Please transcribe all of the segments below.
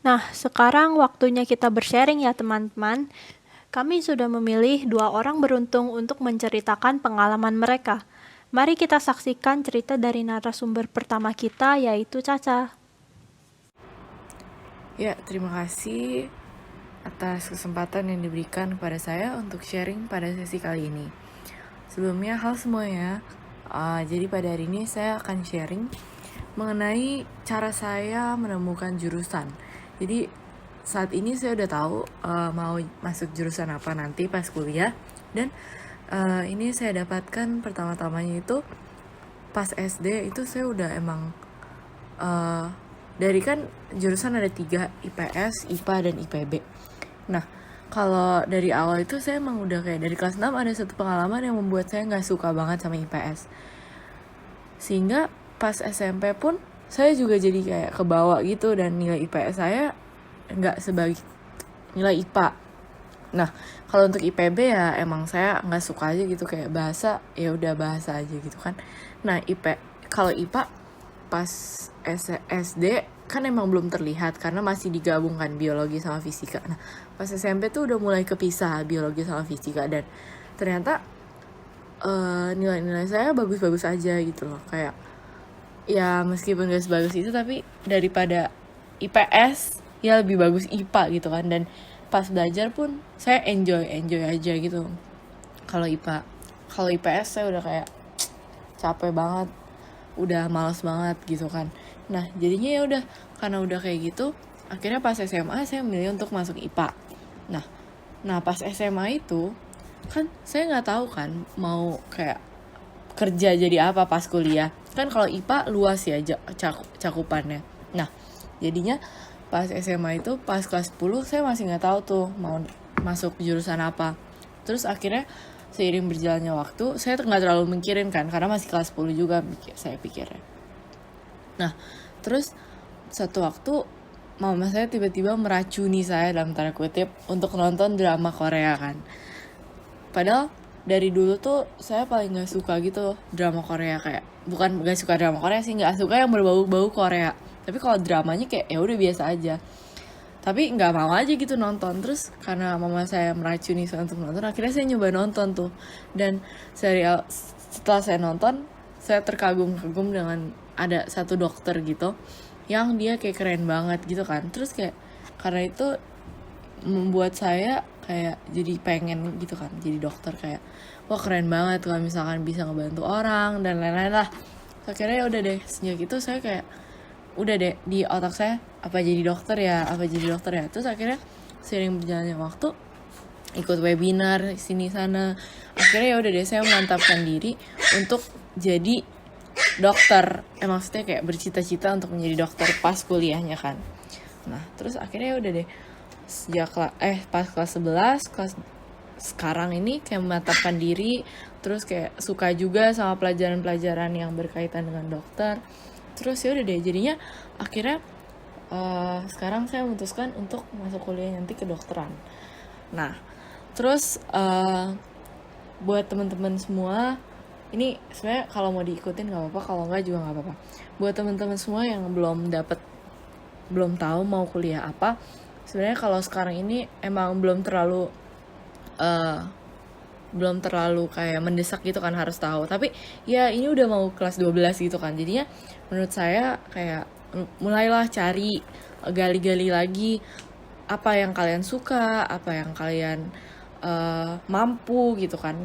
Nah, sekarang waktunya kita bersharing ya teman-teman. Kami sudah memilih 2 orang beruntung untuk menceritakan pengalaman mereka. Mari kita saksikan cerita dari narasumber pertama kita, yaitu Caca. Ya, terima kasih atas kesempatan yang diberikan kepada saya untuk sharing pada sesi kali ini. Sebelumnya, halo semuanya. Jadi pada hari ini saya akan sharing mengenai cara saya menemukan jurusan. Jadi saat ini saya udah tahu mau masuk jurusan apa nanti pas kuliah, dan ini saya dapatkan pertama-tamanya itu pas SD itu saya udah emang dari kan jurusan ada 3, IPS, IPA, dan IPB. Nah, kalau dari awal itu saya emang udah kayak dari kelas 6 ada satu pengalaman yang membuat saya gak suka banget sama IPS. Sehingga pas SMP pun saya juga jadi kayak kebawa gitu, dan nilai IPS saya gak sebaik nilai IPA. Nah, kalau untuk IPB ya emang saya gak suka aja gitu, kayak bahasa ya udah bahasa aja gitu kan. Nah, kalau IPA pas SD kan emang belum terlihat karena masih digabungkan biologi sama fisika. Nah, pas SMP tuh udah mulai kepisah biologi sama fisika, dan ternyata nilai-nilai saya bagus-bagus aja gitu loh. Kayak ya meskipun gak sebagus itu, tapi daripada IPS ya lebih bagus IPA gitu kan. Dan pas belajar pun saya enjoy aja gitu. Kalau IPS saya udah kayak capek banget, udah malas banget gitu kan. Nah, jadinya ya udah, karena udah kayak gitu, akhirnya pas SMA saya memilih untuk masuk IPA. Nah pas SMA itu kan saya nggak tahu kan mau kayak kerja jadi apa pas kuliah. Kan kalau IPA luas ya cakupannya. Nah, jadinya pas SMA itu pas kelas 10 saya masih nggak tahu tuh mau masuk jurusan apa. Terus akhirnya seiring berjalannya waktu saya nggak terlalu mikirin kan, karena masih kelas 10 juga saya pikirnya. Nah, terus satu waktu mama saya tiba-tiba meracuni saya dalam tanda kutip untuk nonton drama Korea kan. Padahal dari dulu tuh saya paling gak suka gitu drama Korea, kayak bukan gak suka drama Korea sih, gak suka yang berbau-bau Korea. Tapi kalau dramanya kayak ya udah biasa aja. Tapi nggak mau aja gitu nonton. Terus karena mama saya meracuni saya untuk nonton, akhirnya saya nyoba nonton tuh. Dan setelah saya nonton, saya terkagum-kagum dengan ada satu dokter gitu yang dia kayak keren banget gitu kan. Terus kayak karena itu membuat saya kayak jadi pengen gitu kan jadi dokter, kayak wah keren banget kalau misalkan bisa ngebantu orang dan lain-lain lah. Akhirnya ya udah deh, sejak itu saya kayak udah deh di otak saya apa jadi dokter ya. Terus akhirnya seiring berjalannya waktu ikut webinar sini sana, akhirnya ya udah deh saya memantapkan diri untuk jadi dokter. Maksudnya kayak bercita-cita untuk menjadi dokter pas kuliahnya kan. Nah, terus akhirnya ya udah deh sejak pas kelas 11, kelas sekarang ini kayak memantapkan diri, terus kayak suka juga sama pelajaran-pelajaran yang berkaitan dengan dokter. Terus ya udah deh, jadinya akhirnya sekarang saya memutuskan untuk masuk kuliah nanti kedokteran. Nah, terus buat teman-teman semua, ini sebenarnya kalau mau diikutin nggak apa-apa, kalau nggak juga nggak apa-apa. Buat teman-teman semua yang belum tahu mau kuliah apa, sebenarnya kalau sekarang ini emang belum terlalu kayak mendesak gitu kan harus tahu. Tapi ya ini udah mau kelas 12 gitu kan. Jadinya menurut saya kayak mulailah cari, gali-gali lagi apa yang kalian suka, apa yang kalian mampu gitu kan.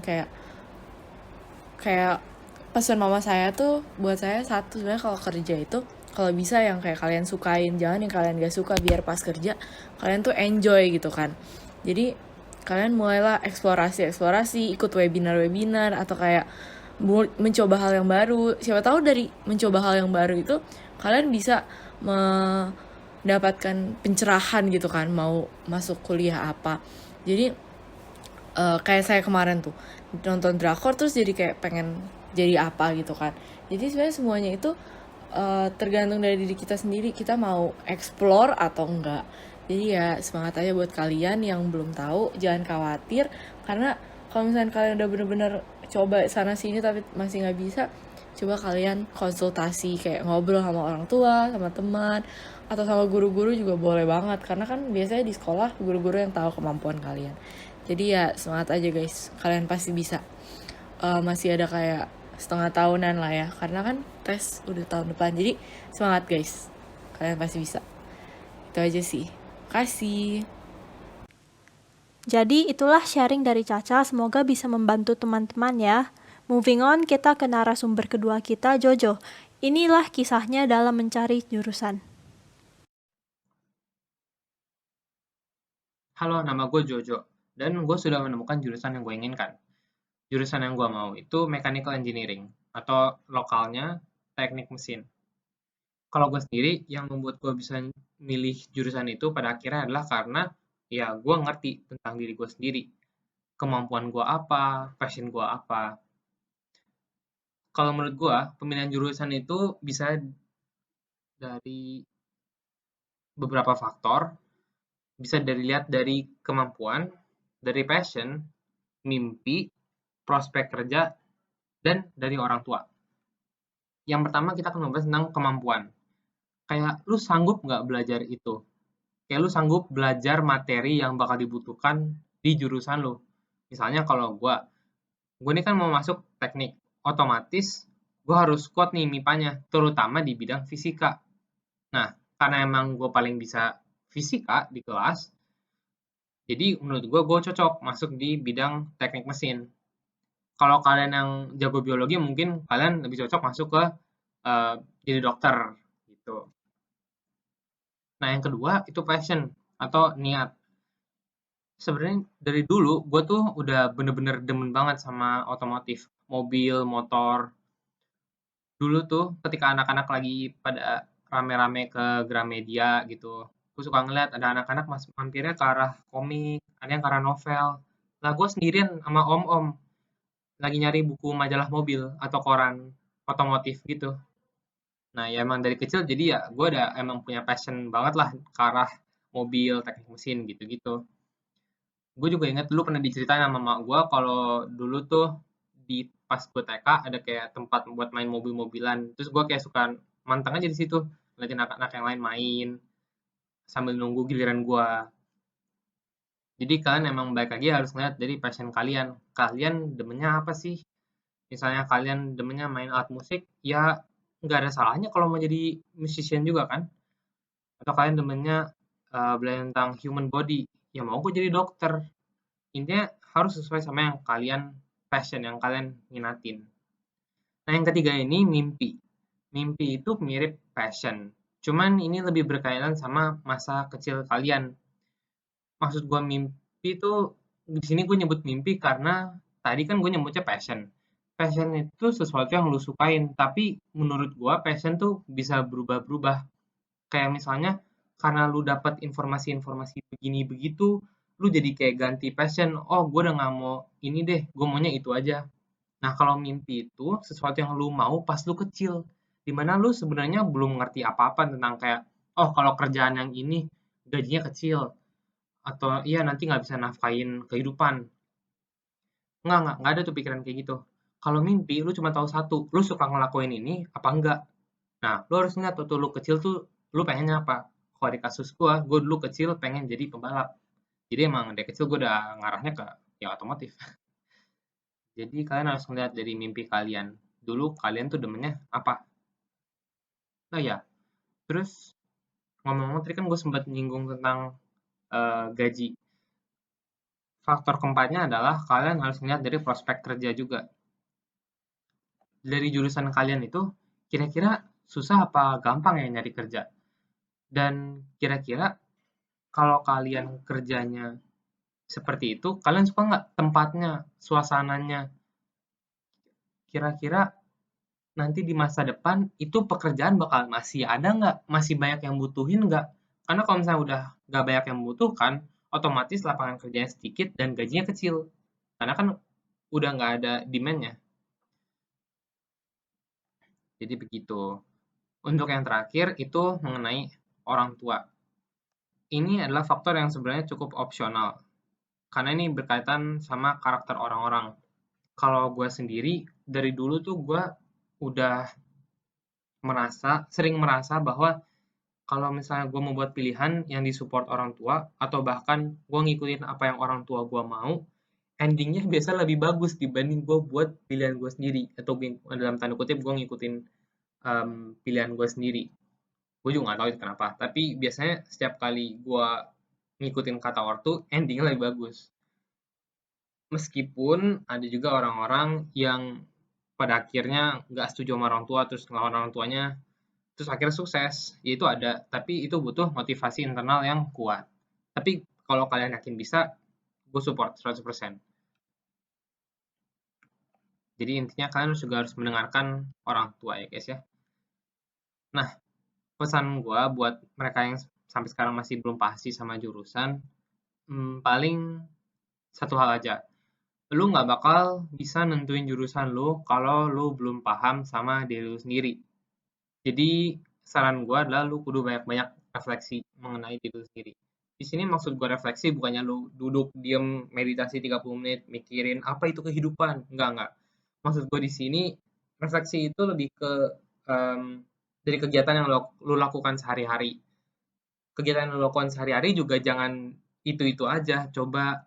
Kayak pesan mama saya tuh buat saya satu, sebenarnya kalau kerja itu kalau bisa yang kayak kalian sukain, jangan yang kalian gak suka, biar pas kerja kalian tuh enjoy gitu kan. Jadi kalian mulailah eksplorasi, ikut webinar atau kayak mencoba hal yang baru. Siapa tahu dari mencoba hal yang baru itu kalian bisa mendapatkan pencerahan gitu kan, mau masuk kuliah apa. Jadi kayak saya kemarin tuh nonton drakor terus jadi kayak pengen jadi apa gitu kan. Jadi sebenarnya semuanya itu tergantung dari diri kita sendiri, kita mau explore atau enggak. Jadi ya semangat aja buat kalian yang belum tahu, jangan khawatir, karena kalau misalnya kalian udah bener-bener coba sana sini tapi masih nggak bisa, coba kalian konsultasi, kayak ngobrol sama orang tua, sama teman, atau sama guru-guru juga boleh banget, karena kan biasanya di sekolah guru-guru yang tahu kemampuan kalian. Jadi ya semangat aja guys, kalian pasti bisa. Masih ada kayak setengah tahunan lah ya, karena kan tes udah tahun depan. Jadi semangat guys, kalian pasti bisa. Itu aja sih. Kasih. Jadi itulah sharing dari Caca, semoga bisa membantu teman-teman ya. Moving on, kita ke narasumber kedua kita, Jojo. Inilah kisahnya dalam mencari jurusan. Halo, nama gue Jojo, dan gue sudah menemukan jurusan yang gue inginkan. Jurusan yang gue mau itu Mechanical Engineering, atau lokalnya Teknik Mesin. Kalau gue sendiri, yang membuat gue bisa milih jurusan itu pada akhirnya adalah karena ya gue ngerti tentang diri gue sendiri. Kemampuan gue apa, passion gue apa. Kalau menurut gue, pemilihan jurusan itu bisa dari beberapa faktor, bisa dilihat dari kemampuan, dari passion, mimpi, prospek kerja, dan dari orang tua. Yang pertama kita akan membahas tentang kemampuan. Kayak lu sanggup nggak belajar itu? Kayak lu sanggup belajar materi yang bakal dibutuhkan di jurusan lu. Misalnya kalau gue ini kan mau masuk teknik, otomatis gue harus kuat nih MIPA-nya, terutama di bidang fisika. Nah, karena emang gue paling bisa fisika di kelas, jadi menurut gue cocok masuk di bidang teknik mesin. Kalau kalian yang jago biologi mungkin kalian lebih cocok masuk ke jadi dokter gitu. Nah, yang kedua itu passion atau niat. Sebenarnya dari dulu gue tuh udah bener-bener demen banget sama otomotif, mobil, motor. Dulu tuh ketika anak-anak lagi pada rame-rame ke Gramedia gitu, gue suka ngeliat ada anak-anak mampirnya ke arah komik, ada yang ke arah novel. Lah gue sendirian sama om-om lagi nyari buku majalah mobil atau koran otomotif gitu. Nah, ya emang dari kecil jadi ya gue udah emang punya passion banget lah ke arah mobil, teknik mesin gitu-gitu. Gue juga inget dulu pernah diceritain sama mak gue kalau dulu tuh di pas gue TK ada kayak tempat buat main mobil-mobilan. Terus gue kayak suka manteng aja di situ, ngeliatin anak-anak yang lain main sambil nunggu giliran gue. Jadi kalian emang baik lagi harus ngeliat dari passion kalian. Kalian demennya apa sih? Misalnya kalian demennya main alat musik, ya nggak ada salahnya kalau mau jadi musician juga kan? Atau kalian demennya belajar tentang human body, ya mau gue jadi dokter. Intinya harus sesuai sama yang kalian passion, yang kalian minatin. Nah yang ketiga ini mimpi. Mimpi itu mirip passion. Cuman ini lebih berkaitan sama masa kecil kalian. Maksud gue mimpi itu, di sini gue nyebut mimpi karena tadi kan gue nyebutnya passion. Passion itu sesuatu yang lu sukain, tapi menurut gue passion tuh bisa berubah-berubah. Kayak misalnya karena lu dapat informasi-informasi begini begitu, lu jadi kayak ganti passion. Oh, gue udah nggak mau ini deh, gue maunya itu aja. Nah, kalau mimpi itu sesuatu yang lu mau pas lu kecil, dimana lu sebenarnya belum ngerti apa-apa tentang kayak, oh kalau kerjaan yang ini gajinya kecil, atau iya nanti nggak bisa nafkain kehidupan. Nggak ada tuh pikiran kayak gitu. Kalau mimpi, lu cuma tahu satu, lu suka ngelakuin ini apa enggak. Nah, lu harus ingat waktu lu kecil tuh, lu pengennya apa? Kalau di kasus gue dulu kecil pengen jadi pembalap. Jadi emang dari kecil gue udah ngarahnya ke ya otomotif. Jadi kalian harus ngeliat dari mimpi kalian. Dulu kalian tuh demennya apa? Oh ya, terus ngomong-ngomong tadi kan gue sempat nyinggung tentang gaji. Faktor keempatnya adalah kalian harus lihat dari prospek kerja juga. Dari jurusan kalian itu, kira-kira susah apa gampang ya nyari kerja? Dan kira-kira kalau kalian kerjanya seperti itu, kalian suka nggak tempatnya, suasananya? Kira-kira nanti di masa depan itu pekerjaan bakal masih ada nggak? Masih banyak yang butuhin nggak? Karena kalau misalnya udah nggak banyak yang membutuhkan, otomatis lapangan kerjanya sedikit dan gajinya kecil. Karena kan udah nggak ada demand-nya. Jadi begitu. Untuk yang terakhir itu mengenai orang tua. Ini adalah faktor yang sebenarnya cukup opsional. Karena ini berkaitan sama karakter orang-orang. Kalau gue sendiri, dari dulu tuh gue udah sering merasa bahwa Kalau misalnya gue mau buat pilihan yang disupport orang tua, atau bahkan gue ngikutin apa yang orang tua gue mau, endingnya biasa lebih bagus dibanding gue buat pilihan gue sendiri. Atau dalam tanda kutip gue ngikutin pilihan gue sendiri. Gue juga nggak tahu itu kenapa. Tapi biasanya setiap kali gue ngikutin kata ortu, endingnya lebih bagus. Meskipun ada juga orang-orang yang pada akhirnya nggak setuju sama orang tua, terus ngelawan orang tuanya, terus akhirnya sukses. Ya itu ada, tapi itu butuh motivasi internal yang kuat. Tapi kalau kalian yakin bisa, gue support 100%. Jadi intinya kalian juga harus mendengarkan orang tua ya guys ya. Nah, pesan gue buat mereka yang sampai sekarang masih belum pasti sama jurusan, paling satu hal aja. Lu nggak bakal bisa nentuin jurusan lu kalau lu belum paham sama diri lu sendiri. Jadi saran gue adalah lu kudu banyak-banyak refleksi mengenai diri lu sendiri. Di sini maksud gue refleksi bukannya lu duduk diem meditasi 30 menit mikirin apa itu kehidupan. Enggak. Maksud gue di sini refleksi itu lebih ke em, dari kegiatan yang lu lakukan sehari-hari. Kegiatan yang lu lakukan sehari-hari juga jangan itu-itu aja. Coba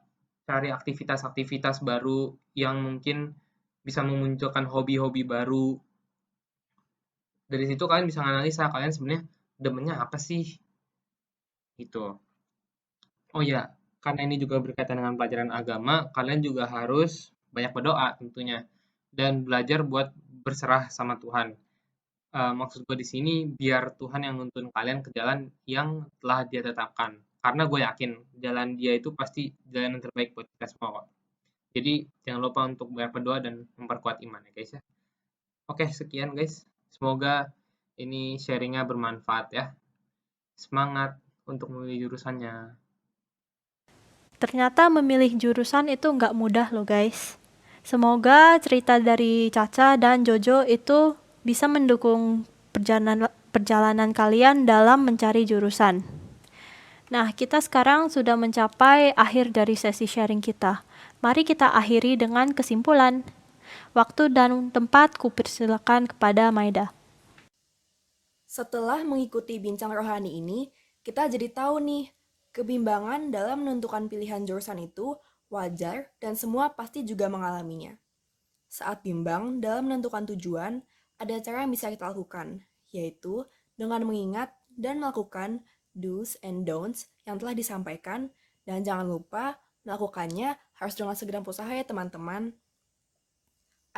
cari aktivitas-aktivitas baru yang mungkin bisa memunculkan hobi-hobi baru. Dari situ kalian bisa analisa kalian sebenarnya demennya apa sih gitu. Oh ya, karena ini juga berkaitan dengan pelajaran agama, kalian juga harus banyak berdoa tentunya dan belajar buat berserah sama Tuhan. Maksud gue di sini biar Tuhan yang nuntun kalian ke jalan yang telah Dia tetapkan. Karena gue yakin jalan Dia itu pasti jalan yang terbaik buat kita semua kok. Jadi jangan lupa untuk banyak berdoa dan memperkuat iman ya guys ya. Oke, sekian guys. Semoga ini sharingnya bermanfaat ya. Semangat untuk memilih jurusannya. Ternyata memilih jurusan itu nggak mudah loh guys. Semoga cerita dari Caca dan Jojo itu bisa mendukung perjalanan kalian dalam mencari jurusan. Nah, kita sekarang sudah mencapai akhir dari sesi sharing kita. Mari kita akhiri dengan kesimpulan. Waktu dan tempat kupersilakan kepada Maida. Setelah mengikuti bincang rohani ini, kita jadi tahu nih, kebimbangan dalam menentukan pilihan jurusan itu wajar dan semua pasti juga mengalaminya. Saat bimbang dalam menentukan tujuan, ada cara yang bisa kita lakukan, yaitu dengan mengingat dan melakukan do's and don'ts yang telah disampaikan, dan jangan lupa melakukannya harus dengan segenap usaha ya teman-teman.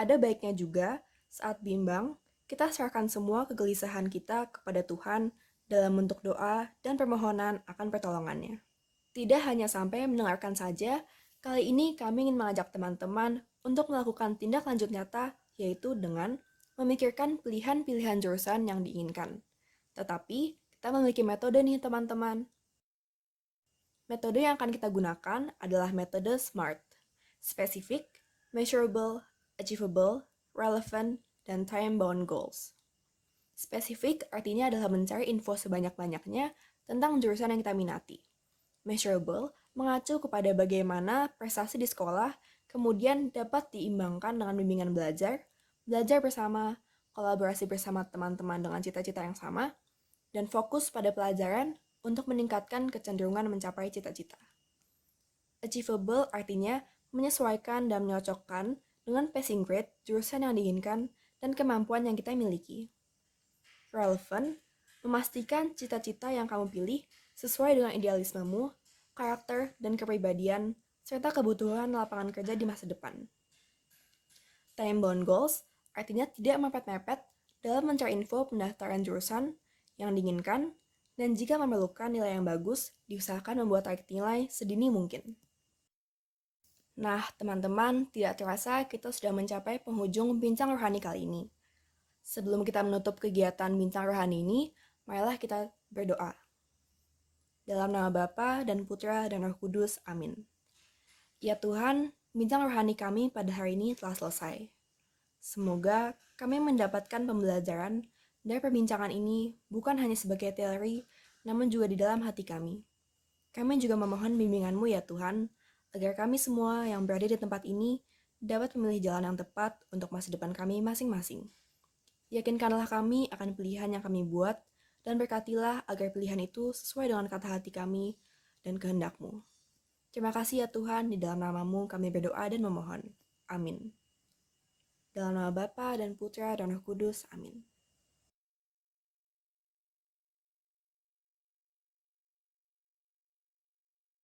Ada baiknya juga saat bimbang, kita serahkan semua kegelisahan kita kepada Tuhan dalam bentuk doa dan permohonan akan pertolongannya. Tidak hanya sampai mendengarkan saja, kali ini kami ingin mengajak teman-teman untuk melakukan tindak lanjut nyata, yaitu dengan memikirkan pilihan-pilihan jurusan yang diinginkan. Tetapi, kita memiliki metode nih teman-teman. Metode yang akan kita gunakan adalah metode SMART. Specific, Measurable, Achievable, Relevant, dan Time-Bound Goals. Spesifik artinya adalah mencari info sebanyak-banyaknya tentang jurusan yang kita minati. Measurable mengacu kepada bagaimana prestasi di sekolah kemudian dapat diimbangkan dengan bimbingan belajar, belajar bersama, kolaborasi bersama teman-teman dengan cita-cita yang sama, dan fokus pada pelajaran untuk meningkatkan kecenderungan mencapai cita-cita. Achievable artinya menyesuaikan dan menyocokkan dengan passing grade jurusan yang diinginkan dan kemampuan yang kita miliki. Relevant memastikan cita-cita yang kamu pilih sesuai dengan idealismemu, karakter, dan kepribadian, serta kebutuhan lapangan kerja di masa depan. Time-bound goals artinya tidak mepet-mepet dalam mencari info pendaftaran jurusan yang diinginkan, dan jika memerlukan nilai yang bagus, diusahakan membuat target nilai sedini mungkin. Nah, teman-teman, tidak terasa kita sudah mencapai penghujung bincang rohani kali ini. Sebelum kita menutup kegiatan bincang rohani ini, marilah kita berdoa. Dalam nama Bapa dan Putra dan Roh Kudus, amin. Ya Tuhan, bincang rohani kami pada hari ini telah selesai. Semoga kami mendapatkan pembelajaran dari perbincangan ini bukan hanya sebagai teori, namun juga di dalam hati kami. Kami juga memohon bimbingan-Mu ya Tuhan, agar kami semua yang berada di tempat ini dapat memilih jalan yang tepat untuk masa depan kami masing-masing. Yakinkanlah kami akan pilihan yang kami buat, dan berkatilah agar pilihan itu sesuai dengan kata hati kami dan kehendak-Mu. Terima kasih ya Tuhan, di dalam nama-Mu kami berdoa dan memohon. Amin. Dalam nama Bapa dan Putra dan Roh Kudus. Amin.